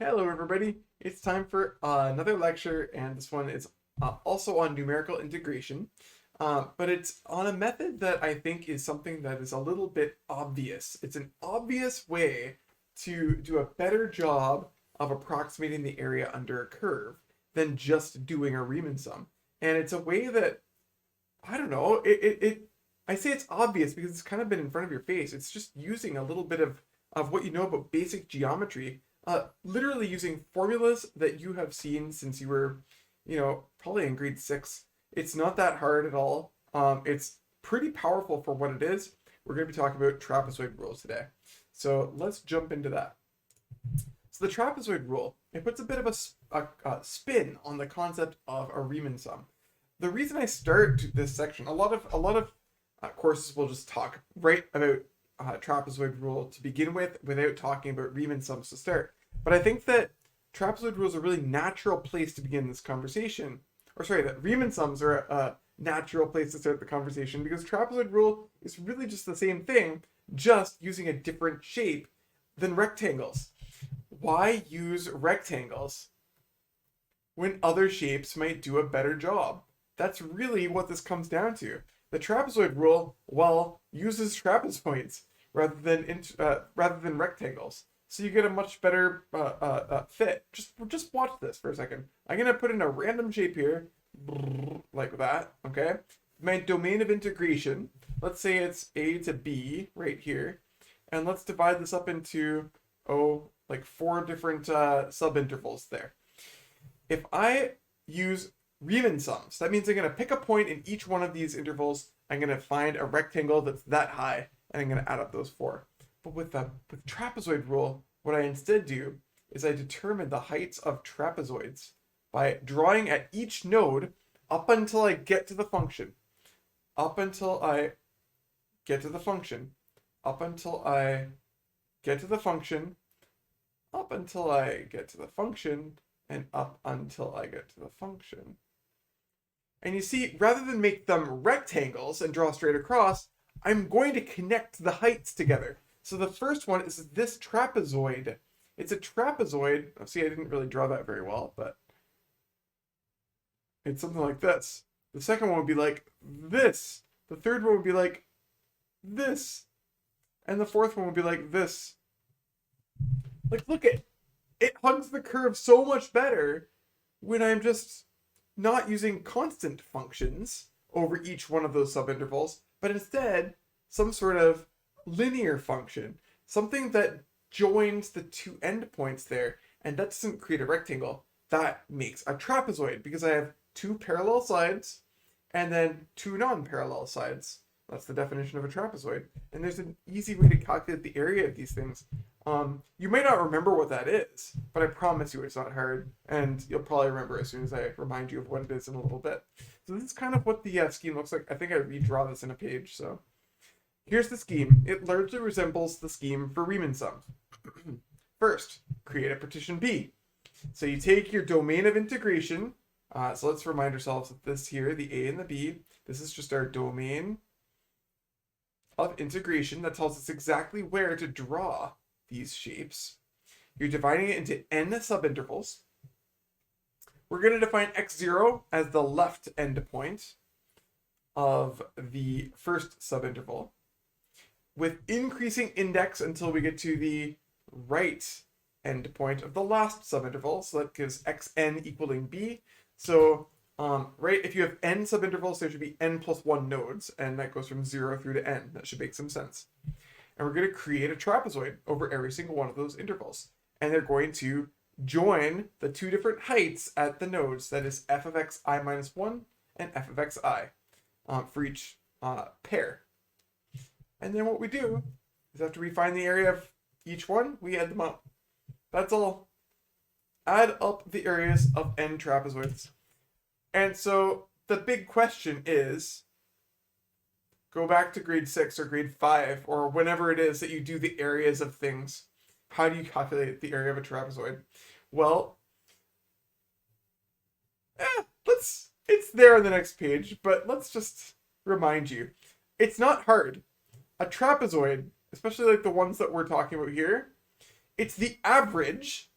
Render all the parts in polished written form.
Hello everybody, it's time for another lecture, and this one is also on numerical integration, but it's on a method that I think is something that is a little bit obvious. It's an obvious way to do a better job of approximating the area under a curve than just doing a Riemann sum. And it's a way that, I don't know, I say it's obvious because it's kind of been in front of your face. It's just using a little bit of what you know about basic geometry, literally using formulas that you have seen since you were, probably in grade 6. It's not that hard at all. It's pretty powerful for what it is. We're going to be talking about trapezoid rules today. So let's jump into that. So the trapezoid rule, it puts a bit of a spin on the concept of a Riemann sum. The reason I start this section, a lot of courses will just talk right about trapezoid rule to begin with without talking about Riemann sums to start. But I think that trapezoid rule is a really natural place to begin this conversation. Or sorry, that Riemann sums are a natural place to start the conversation because trapezoid rule is really just the same thing, just using a different shape than rectangles. Why use rectangles when other shapes might do a better job? That's really what this comes down to. The trapezoid rule, well, uses trapezoids rather than rectangles, so you get a much better fit. Just watch this for a second. I'm gonna put in a random shape here, like that. Okay, my domain of integration. Let's say it's a to b right here, and let's divide this up into like 4 different subintervals there. If I use Riemann sums, that means I'm going to pick a point in each one of these intervals. I'm going to find a rectangle that's that high, and I'm going to add up those 4. But with trapezoid rule, what I instead do is I determine the heights of trapezoids by drawing at each node up until I get to the function. Up until I get to the function. Up until I get to the function. Up until I get to the function. And up until I get to the function. And you see, rather than make them rectangles and draw straight across, I'm going to connect the heights together. So the first one is this trapezoid. It's a trapezoid. See, I didn't really draw that very well, but it's something like this. The second one would be like this. The third one would be like this. And the fourth one would be like this. Like, look at it hugs the curve so much better when I'm just not using constant functions over each one of those subintervals, but instead some sort of linear function, something that joins the 2 endpoints there, and that doesn't create a rectangle. That makes a trapezoid because I have 2 parallel sides and then 2 non-parallel sides. That's the definition of a trapezoid. And there's an easy way to calculate the area of these things. You may not remember what that is, but I promise you it's not hard, and you'll probably remember as soon as I remind you of what it is in a little bit. So this is kind of what the scheme looks like. I think I redraw this in a page. So here's the scheme. It largely resembles the scheme for Riemann sums. First, create a partition P. So you take your domain of integration. So let's remind ourselves that this here, the A and the B, this is just our domain of integration that tells us exactly where to draw these shapes. You're dividing it into n subintervals. We're going to define x0 as the left endpoint of the first subinterval, with increasing index until we get to the right endpoint of the last subinterval. So that gives xn equaling b. So right, if you have n subintervals, there should be n plus 1 nodes, and that goes from 0 through to n. That should make some sense. And we're going to create a trapezoid over every single one of those intervals. And they're going to join the 2 different heights at the nodes, that is f of xi minus 1 and f of xi, for each pair. And then what we do is after we find the area of each one, we add them up. That's all. Add up the areas of n trapezoids. And so the big question is, go back to grade 6 or grade 5 or whenever it is that you do the areas of things. How do you calculate the area of a trapezoid? Well, it's there on the next page, but let's just remind you. It's not hard. A trapezoid, especially like the ones that we're talking about here, it's the average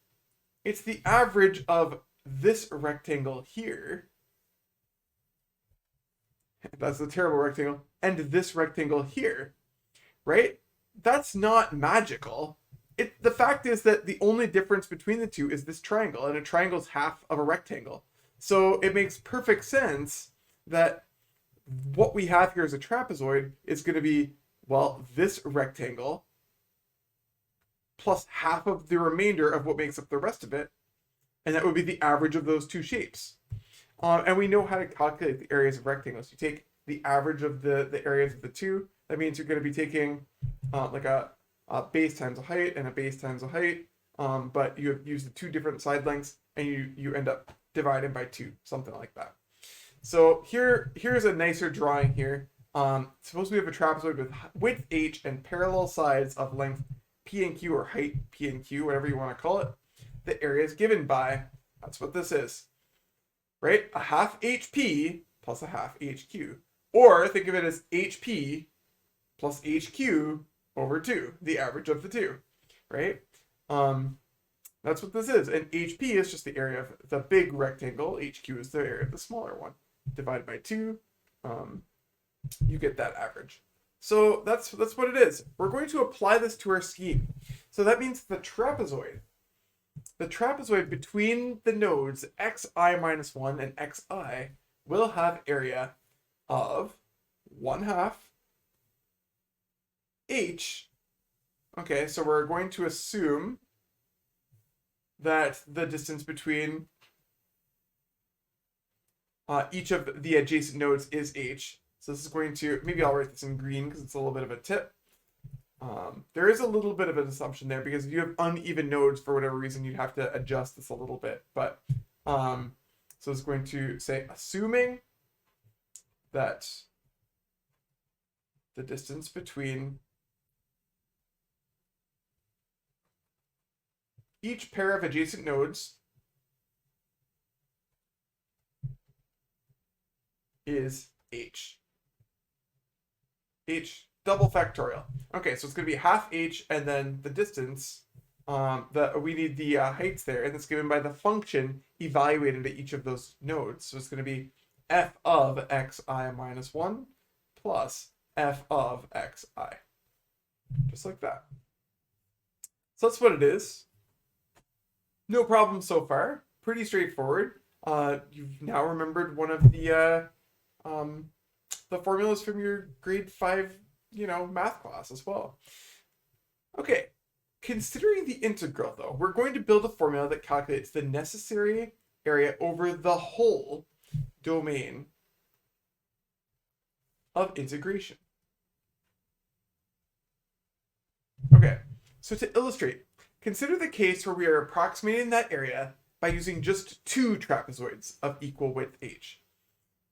It's the average of this rectangle here. That's a terrible rectangle. And this rectangle here, right? That's not magical. The fact is that the only difference between the two is this triangle, and a triangle is half of a rectangle. So it makes perfect sense that what we have here as a trapezoid is going to be, well, this rectangle plus half of the remainder of what makes up the rest of it, and that would be the average of those two shapes. And we know how to calculate the areas of rectangles. You take the average of the areas of the two. That means you're going to be taking like a base times a height and a base times a height, but you use the two different side lengths, and you end up dividing by 2, something like that. So here's a nicer drawing here. Suppose we have a trapezoid with width h and parallel sides of length p and q, or height p and q, whatever you want to call it. The area is given by, that's what this is, right? A half HP plus a half HQ. Or think of it as HP plus HQ over 2, the average of the two, right? That's what this is. And HP is just the area of the big rectangle. HQ is the area of the smaller one. Divided by 2, you get that average. So that's what it is. We're going to apply this to our scheme. So that means the trapezoid between the nodes xi minus 1 and xi will have area of 1/2 h. Okay, so we're going to assume that the distance between each of the adjacent nodes is h. So this is going to, maybe I'll write this in green because it's a little bit of a tip. There is a little bit of an assumption there because if you have uneven nodes for whatever reason, you'd have to adjust this a little bit. But so it's going to say, assuming that the distance between each pair of adjacent nodes is h. H double factorial. Okay, so it's going to be half h, and then the distance, we need the heights there, and it's given by the function evaluated at each of those nodes. So it's going to be f of xi minus 1 plus f of xi. Just like that. So that's what it is. No problem so far. Pretty straightforward. You've now remembered one of the formulas from your grade 5, math class as well. Okay, considering the integral though, we're going to build a formula that calculates the necessary area over the whole domain of integration. Okay, so to illustrate, consider the case where we are approximating that area by using just 2 trapezoids of equal width h.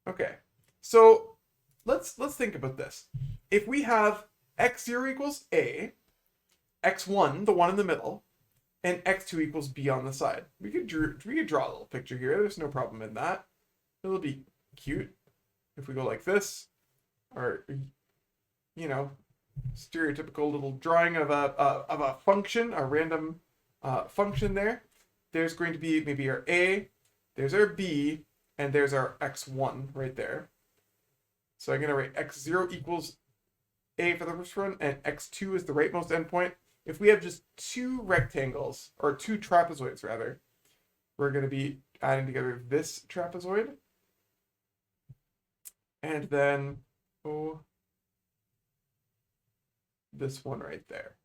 Okay, so let's think about this. If we have x0 equals a, x1, the one in the middle, and x2 equals b on the side, we could draw a little picture here. There's no problem in that. It'll be cute if we go like this, or stereotypical little drawing of a function, a random function there. There's going to be maybe our a, there's our b, and there's our x1 right there. So I'm going to write x0 equals a for the first one, and x2 is the rightmost endpoint. If we have just 2 rectangles, or 2 trapezoids rather, we're going to be adding together this trapezoid, and then this one right there.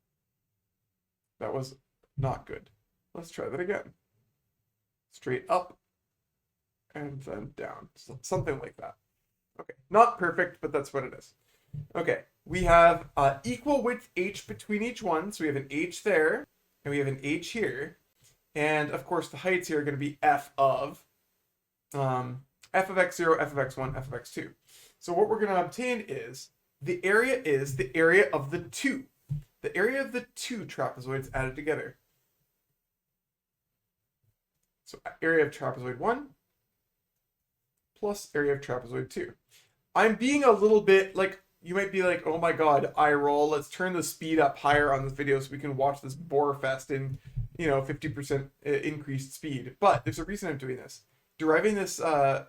That was not good. Let's try that again. Straight up, and then down. So something like that. Okay, not perfect, but that's what it is. Okay, we have equal width h between each one. So we have an h there, and we have an h here. And of course, the heights here are going to be f of x0, f of x1, f of x2. So what we're going to obtain is the area of the two. The area of the 2 trapezoids added together. So area of trapezoid 1 plus area of trapezoid 2. I'm being a little bit like, you might be like, oh my god, eye roll, let's turn the speed up higher on this video so we can watch this bore fest in 50% increased speed. But there's a reason I'm doing this. Deriving this, the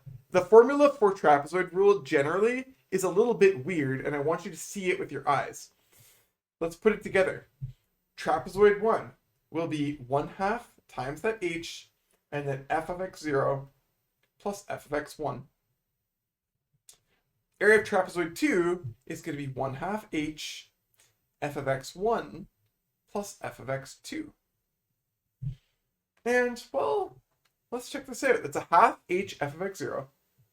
formula for trapezoid rule generally is a little bit weird, and I want you to see it with your eyes. Let's put it together. Trapezoid 1 will be 1/2 times that h, and then f of x0 plus f of x1. Area of trapezoid 2 is going to be 1/2 h, f of x1 plus f of x2. And, well, let's check this out. It's 1/2 h f of x0,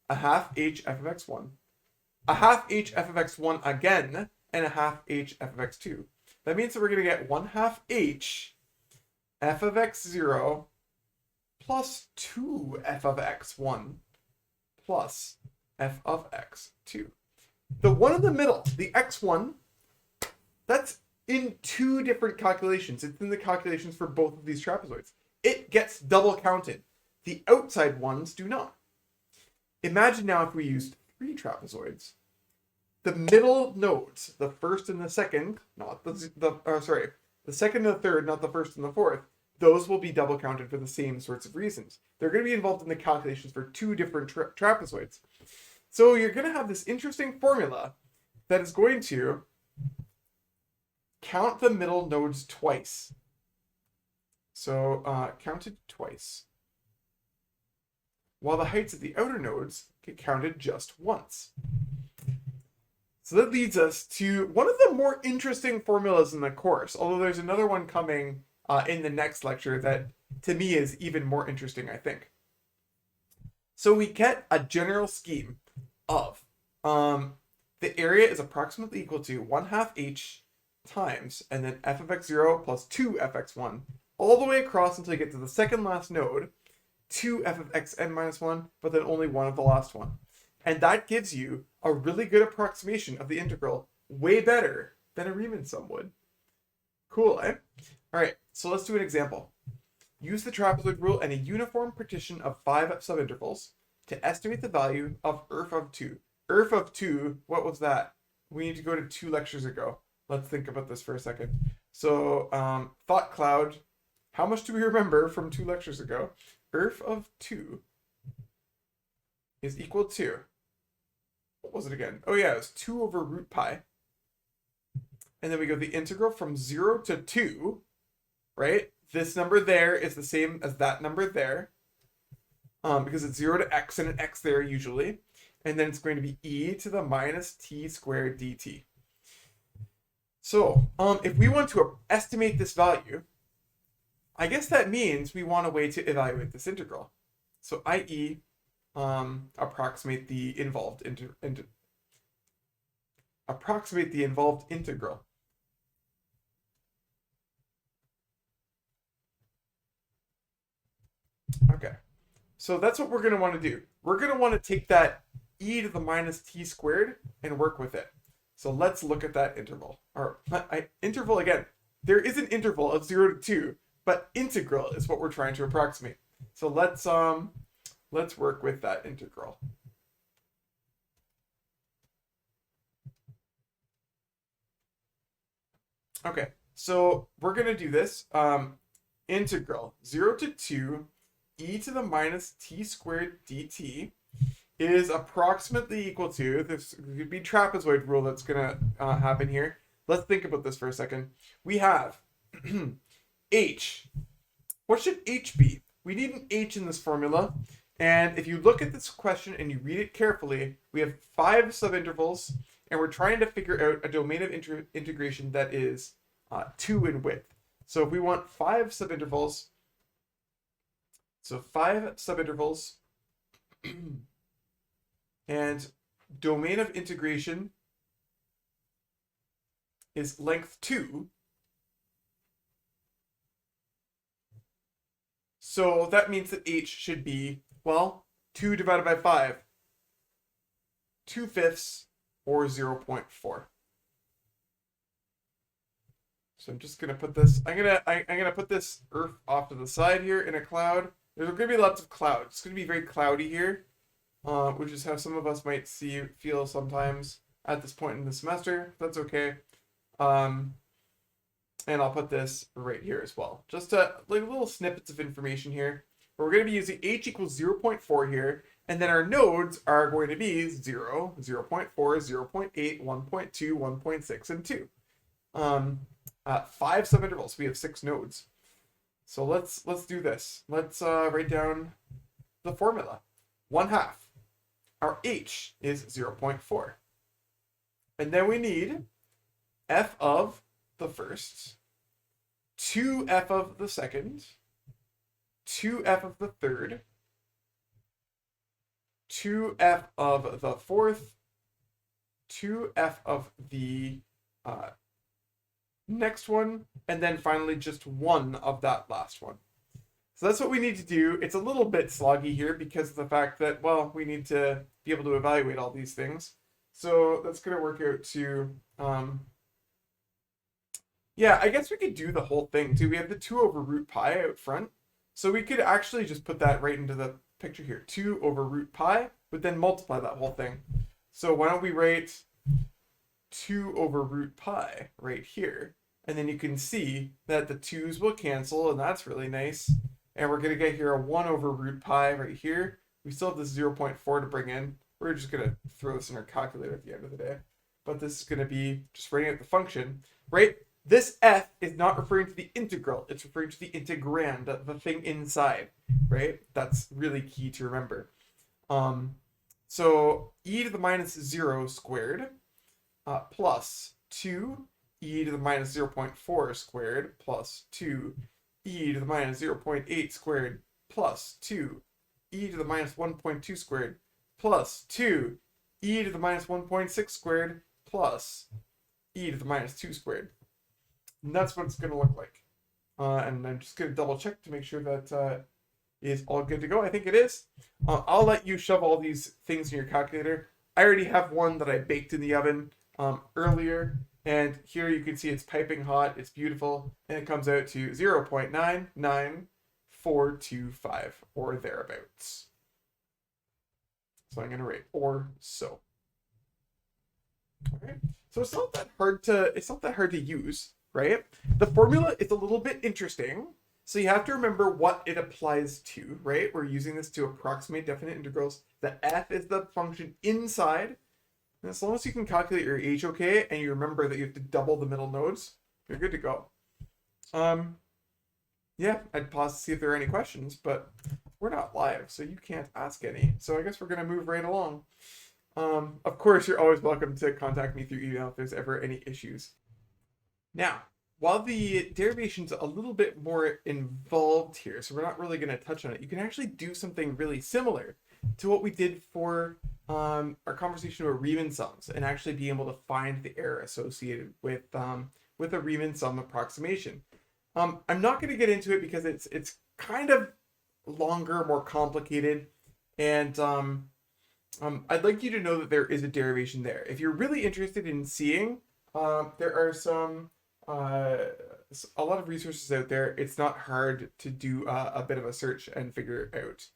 1/2 h f of x1, 1/2 h f of x1 again, and 1/2 h f of x2. That means that we're going to get 1/2 h f of x0 plus 2 f of x1 plus f of x2. The one in the middle, the x1, that's in two different calculations. It's in the calculations for both of these trapezoids. It gets double counted. The outside ones do not. Imagine now if we used 3 trapezoids. The middle nodes, the first and the second, not the second and the third, not the first and the fourth, those will be double counted for the same sorts of reasons. They're going to be involved in the calculations for 2 different trapezoids. So you're going to have this interesting formula that is going to count the middle nodes twice. So counted twice. While the heights of the outer nodes get counted just once. So that leads us to one of the more interesting formulas in the course, although there's another one coming in the next lecture that to me is even more interesting, I think. So we get a general scheme of the area is approximately equal to 1/2 h times, and then f of x0 plus 2 f of x1, all the way across until you get to the second last node, 2 f of xn minus 1, but then only 1 of the last one. And that gives you a really good approximation of the integral, way better than a Riemann sum would. Cool, eh? All right, so let's do an example. Use the trapezoid rule and a uniform partition of 5 subintervals to estimate the value of ERF of 2. ERF of 2, what was that? We need to go to 2 lectures ago. Let's think about this for a second. So, thought cloud, how much do we remember from 2 lectures ago? ERF of 2 is equal to, what was it again? Oh yeah, it was 2 over root pi. And then we go the integral from 0 to 2, right? This number there is the same as that number there, because it's 0 to x and an x there usually. And then it's going to be e to the minus t squared dt. So if we want to estimate this value, I guess that means we want a way to evaluate this integral. So i.e. approximate the involved integral. Okay, so that's what we're going to want to do. We're going to want to take that e to the minus t squared and work with it. So let's look at that interval. Or interval again. There is an interval of 0 to 2, but integral is what we're trying to approximate. So let's work with that integral. Okay, so we're going to do this. Integral 0 to 2 e to the minus t squared dt is approximately equal to, this could be trapezoid rule that's going to happen here. Let's think about this for a second. We have h. What should h be? We need an h in this formula. And if you look at this question and you read it carefully, we have 5 subintervals, and we're trying to figure out a domain of integration that is 2 in width. So if we want 5 subintervals, so 5 subintervals, and domain of integration is length 2. So that means that h should be, well, 2 divided by 5, 2/5 or 0.4. So I'm just gonna put this. I'm gonna put this Earth off to the side here in a cloud. There's gonna be lots of clouds. It's gonna be very cloudy here, which is how some of us might feel sometimes at this point in the semester. That's okay. And I'll put this right here as well. Just like little snippets of information here. But we're going to be using h equals 0.4 here. And then our nodes are going to be 0, 0.4, 0.8, 1.2, 1.6, and 2. 5 subintervals. We have 6 nodes. So let's do this. Let's write down the formula. 1/2. Our h is 0.4. And then we need f of the first, 2f of the second, 2f of the third, 2f of the fourth, 2f of the next one, and then finally just 1 of that last one. So that's what we need to do. It's a little bit sloggy here because of the fact that, well, we need to be able to evaluate all these things. So that's going to work out to, yeah, I guess we could do the whole thing too. We have the 2 over root pi out front. So we could actually just put that right into the picture here. 2 over root pi, but then multiply that whole thing. So why don't we write 2 over root pi right here. And then you can see that the 2's will cancel, and that's really nice. And we're going to get here a 1 over root pi right here. We still have this 0.4 to bring in. We're just going to throw this in our calculator at the end of the day. But this is going to be just writing out the function, right? This f is not referring to the integral. It's referring to the integrand, the thing inside, right? That's really key to remember. So e to the minus 0 squared plus 2 e to the minus 0.4 squared plus 2 e to the minus 0.8 squared plus 2 e to the minus 1.2 squared plus 2 e to the minus 1.6 squared plus e to the minus 2 squared. And that's what it's going to look like. And I'm just going to double check to make sure that is all good to go. I think it is. I'll let you shove all these things in your calculator. I already have one that I baked in the oven earlier. And here you can see it's piping hot. It's beautiful. And it comes out to 0.99425 or thereabouts. So I'm going to write or so. All right. So it's not that hard to use, right? The formula is a little bit interesting. So you have to remember what it applies to, right? We're using this to approximate definite integrals. The f is the function inside. And as long as you can calculate your h okay, and you remember that you have to double the middle nodes, you're good to go. Yeah, I'd pause to see if there are any questions, but we're not live, so you can't ask any. So I guess we're going to move right along. Of course, you're always welcome to contact me through email if there's ever any issues. Now, while the derivation's a little bit more involved here, so we're not really going to touch on it, you can actually do something really similar to what we did for our conversation about Riemann sums and actually be able to find the error associated with a Riemann sum approximation. I'm not going to get into it because it's kind of longer, more complicated, and I'd like you to know that there is a derivation there. If you're really interested in seeing, there are a lot of resources out there. It's not hard to do a bit of a search and figure out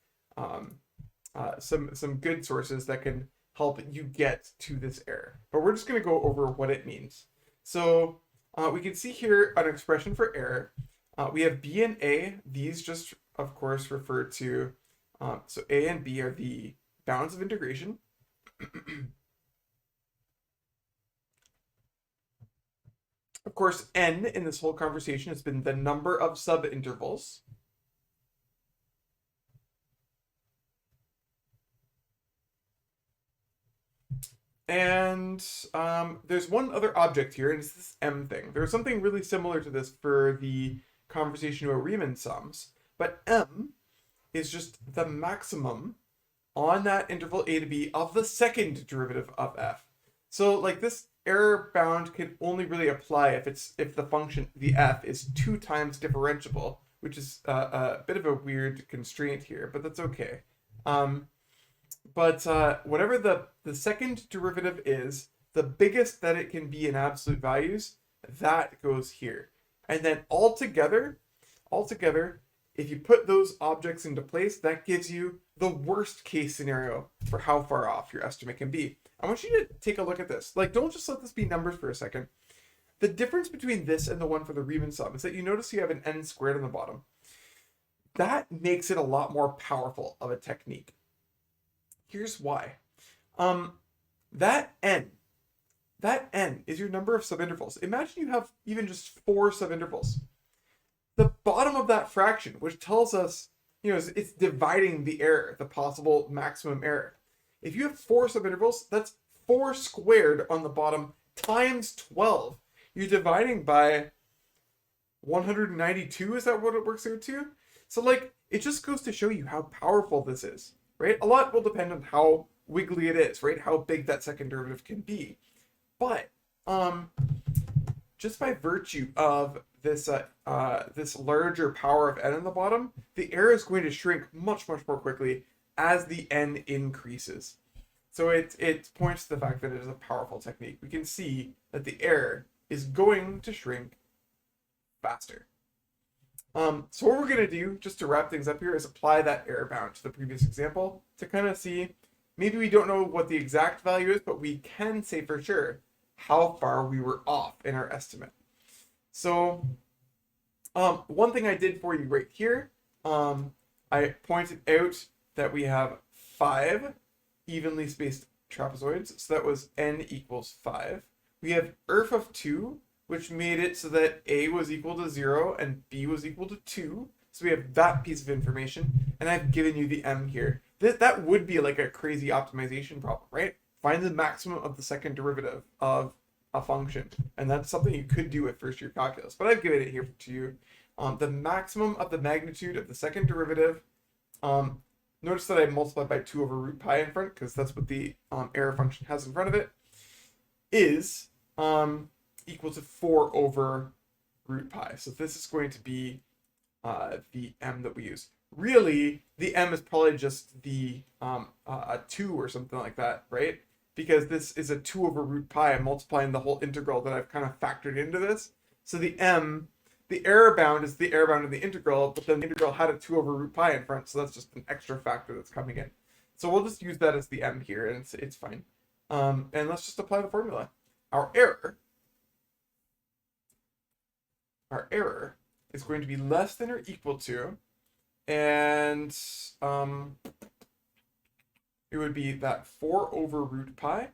some good sources that can help you get to this error. But we're just going to go over what it means. So we can see here an expression for error. We have b and a. These just, of course, refer to, so a and b are the bounds of integration. Of course, n in this whole conversation has been the number of subintervals. And there's one other object here, and it's this m thing. There's something really similar to this for the conversation about Riemann sums, but m is just the maximum on that interval a to b of the second derivative of f. So like this error bound can only really apply if the function, the f, is 2 times differentiable, which is a bit of a weird constraint here, but that's okay. But whatever the second derivative is, the biggest that it can be in absolute values, that goes here. And then altogether, if you put those objects into place, that gives you the worst case scenario for how far off your estimate can be. I want you to take a look at this. Like, don't just let this be numbers for a second. The difference between this and the one for the Riemann sum is that you notice you have an n squared on the bottom. That makes it a lot more powerful of a technique. Here's why. That n is your number of subintervals. Imagine you have even just 4 subintervals. The bottom of that fraction, which tells us, it's dividing the error, the possible maximum error. If you have 4 subintervals, that's 4 squared on the bottom times 12. You're dividing by 192, is that what it works out to? So it just goes to show you how powerful this is, right? A lot will depend on how wiggly it is, right? How big that second derivative can be. But just by virtue of this this larger power of n on the bottom, the error is going to shrink much, much more quickly as the n increases. So it points to the fact that it is a powerful technique. We can see that the error is going to shrink faster. So what we're going to do, just to wrap things up here, is apply that error bound to the previous example to kind of see, maybe we don't know what the exact value is, but we can say for sure how far we were off in our estimate. So one thing I did for you right here, I pointed out that we have 5 evenly spaced trapezoids, so that was n equals 5. We have ERF of 2, which made it so that A was equal to 0 and B was equal to 2. So we have that piece of information, and I've given you the m here. That would be like a crazy optimization problem, right? Find the maximum of the second derivative of a function, and that's something you could do with first year calculus, but I've given it here to you. The maximum of the magnitude of the second derivative, notice that I multiplied by 2 over root pi in front, because that's what the error function has in front of it, is equal to 4 over root pi. So this is going to be the m that we use. Really, the m is probably just the a 2 or something like that, right? Because this is a 2 over root pi. I'm multiplying the whole integral that I've kind of factored into this. So the m, the error bound is the error bound of the integral, but then the integral had a 2 over root pi in front, so that's just an extra factor that's coming in. So we'll just use that as the m here, and it's fine. And let's just apply the formula. Our error is going to be less than or equal to, and it would be that 4 over root pi,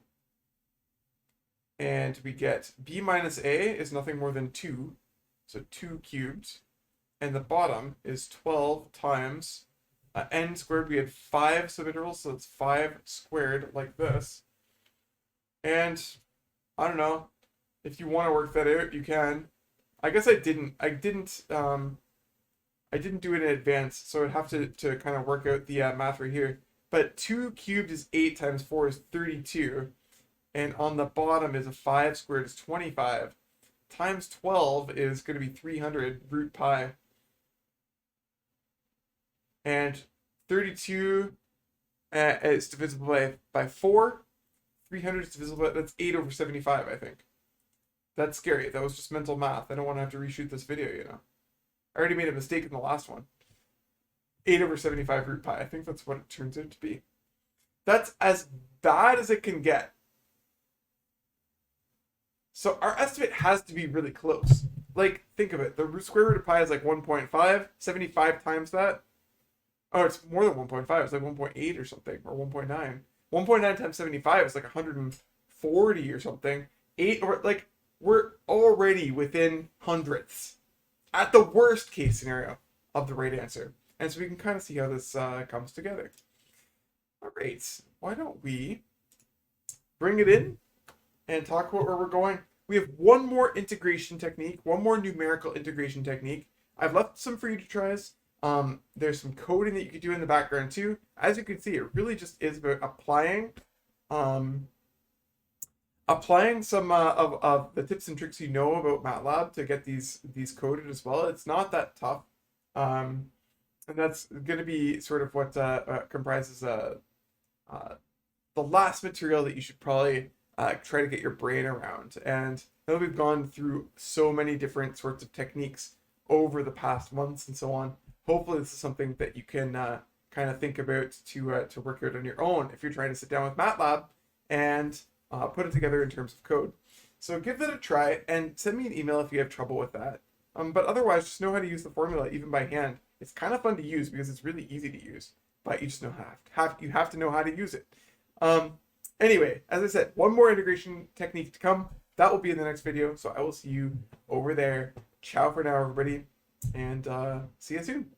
and we get b minus a is nothing more than 2, so 2 cubed, and the bottom is 12 times n squared. We had 5 subintervals, so it's 5 squared like this. And I don't know, if you want to work that out, you can. I guess I didn't do it in advance, so I'd have to kind of work out the math right here. But 2 cubed is 8 times 4 is 32. And on the bottom is a 5 squared is 25. Times 12 is going to be 300 root pi. And 32 is divisible by 4. 300 is divisible by, that's 8 over 75, I think. That's scary. That was just mental math. I don't want to have to reshoot this video, I already made a mistake in the last one. 8 over 75 root pi. I think that's what it turns out to be. That's as bad as it can get. So our estimate has to be really close. Think of it. The square root of pi is 1.5. 75 times that. Oh, it's more than 1.5. It's 1.8 or something, or 1.9. 1.9 times 75 is 140 or something. 8 or we're already within hundredths at the worst case scenario of the right answer. And so we can kind of see how this comes together. All right, why don't we bring it in and talk about where we're going. We have one more integration technique, one more numerical integration technique. I've left some for you to try. There's some coding that you could do in the background too. As you can see, it really just is about applying some of the tips and tricks about MATLAB to get these coded as well. It's not that tough, and that's going to be sort of what comprises the last material that you should probably try to get your brain around. And now that we've gone through so many different sorts of techniques over the past months and so on, hopefully this is something that you can kind of think about to work out on your own if you're trying to sit down with MATLAB and put it together in terms of code. So give that a try and send me an email if you have trouble with that. But otherwise, just know how to use the formula even by hand. It's kind of fun to use because it's really easy to use, but you just you have to know how to use it. Anyway, as I said, one more integration technique to come. That will be in the next video. So I will see you over there. Ciao for now, everybody, and see you soon.